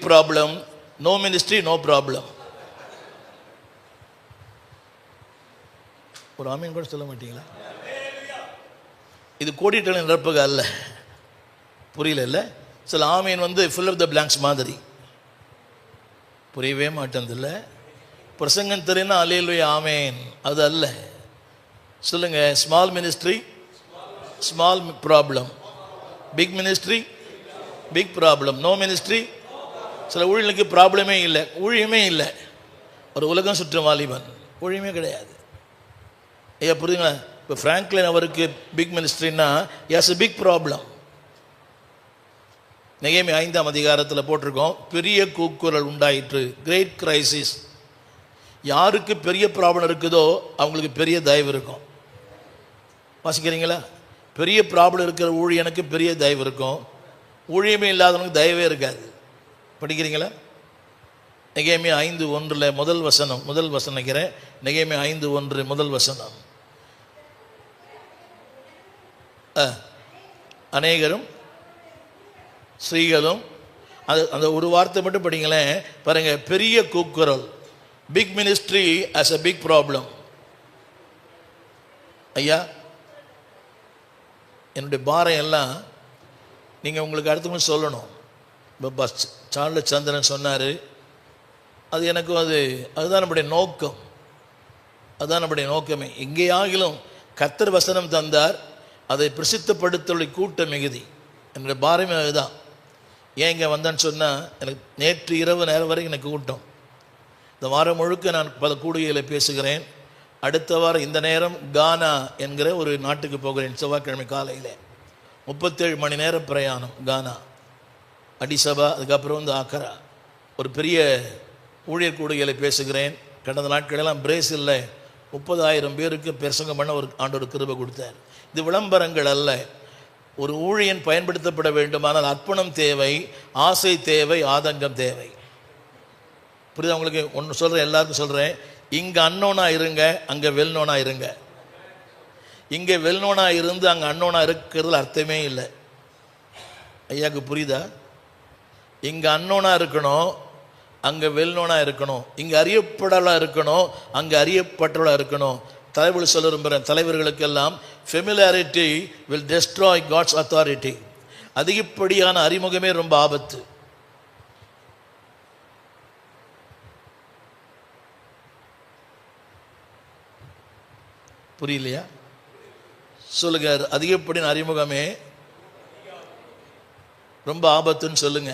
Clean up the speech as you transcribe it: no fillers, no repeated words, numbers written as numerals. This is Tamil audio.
Problem, no ministry no problem. ஒரு ஆமீன் கூட சொல்ல மாட்டீங்களா? இது கோடிட்டனை நிரப்புக அல்ல. புரியல இல்லை? சில ஆமீன் வந்து ஃபில் ஆஃப் த பிளாங்க்ஸ் மாதிரி புரியவே மாட்டேன்தில்ல. பிரசங்கம் தெரியும்னா அல்லேலூயா ஆமேன், அது அல்ல. சொல்லுங்க, small ministry small problem, big ministry big problem, no ministry. சில ஊழியர்களுக்கு ப்ராப்ளமே இல்லை, ஊழியமே இல்லை. ஒரு உலகம் சுற்றும் வாலிபன், ஊழியமே கிடையாது. ஐயா புரியுதுங்களா? இப்போ ஃப்ராங்க்லின் அவருக்கு பிக் மினிஸ்ட்ரின்னா எஸ் எ பிக் ப்ராப்ளம். நெகேமியா 5ஆம் அதிகாரத்தில் போட்டிருக்கோம், பெரிய கூக்குரல் உண்டாயிற்று, கிரேட் கிரைசிஸ். யாருக்கு பெரிய ப்ராப்ளம் இருக்குதோ அவங்களுக்கு பெரிய தயவு இருக்கும். வாசிக்கிறீங்களா? பெரிய ப்ராப்ளம் இருக்கிற ஊழியனுக்கு பெரிய தயவு இருக்கும், ஊழியமே இல்லாதவனுக்கு தயவே இருக்காது. படிக்கிறீங்களா? நெகேமியா 5:1 முதல் வசனம் நினைக்கிறேன். நெகேமியா 5:1 முதல் வசனம். அநேகரும் ஸ்ரீகளும், அந்த ஒரு வார்த்தை மட்டும் படிங்களேன் பாருங்க. பெரிய கூக்குரல், big ministry as a big problem. ஐயா என்னுடைய பாரம் எல்லாம் நீங்கள் உங்களுக்கு அடுத்தவங்க சொல்லணும். இப்போ சார்லஸ் சந்திரன் சொன்னார், அது எனக்கும் அதுதான் நம்முடைய நோக்கம், அதுதான் நம்முடைய நோக்கமே. எங்கேயாகிலும் கர்த்தர் வசனம் தந்தார், அதை பிரசித்தப்படுத்த கூட்டம் மிகுதி. என்னுடைய பாரமே அதுதான். ஏன் இங்கே வந்தேன்னு சொன்னால், எனக்கு நேற்று இரவு நேரம் வரைக்கும் எனக்கு கூட்டம். இந்த வாரம் முழுக்க நான் பல கூடுகைகளை பேசுகிறேன். அடுத்த வாரம் இந்த நேரம் கானா என்கிற ஒரு நாட்டுக்கு போகிறேன். செவ்வாய்க்கிழமை காலையில் 37 மணி நேரம் பிரயாணம். கானா, அடிசபா, அதுக்கப்புறம் வந்து ஆக்கரா. ஒரு பெரிய ஊழியர் கூடுகைகளை பேசுகிறேன். கடந்த நாட்களெல்லாம் பிரேசிலில் 30,000 பேருக்கு பிரசங்கம் பண்ண ஒரு ஆண்டவர் கிருபை கொடுத்தார். இது விளம்பரங்கள் அல்ல. ஒரு ஊழியன் பயன்படுத்தப்பட வேண்டுமானால் அர்ப்பணம் தேவை, ஆசை தேவை, ஆதங்கம் தேவை. புரியுதா உங்களுக்கு? ஒன்று சொல்கிறேன், எல்லாருக்கும் சொல்கிறேன், இங்கே அன்னோனா இருங்க, அங்கே வெல்னோனா இருங்க. இங்கே வெல்னோனா இருந்து அங்கே அன்னோனா இருக்கிறதுல அர்த்தமே இல்லை. ஐயாவுக்கு புரியுதா? இங்கே அன்னோனா இருக்கணும், அங்கே வெல்னோனா இருக்கணும். இங்கே அறியப்படலாம் இருக்கணும், அங்கே அறியப்பட்டவளாக இருக்கணும். தலைவர் சொல்ல விரும்புகிறேன், தலைவர்களுக்கெல்லாம் familiarity will destroy God's authority. அதிகப்படியான அறிமுகமே ரொம்ப ஆபத்து. புரியலையா? சொல்லுங்க, அதிகப்படியான அறிமுகமே ரொம்ப ஆபத்துன்னு சொல்லுங்க.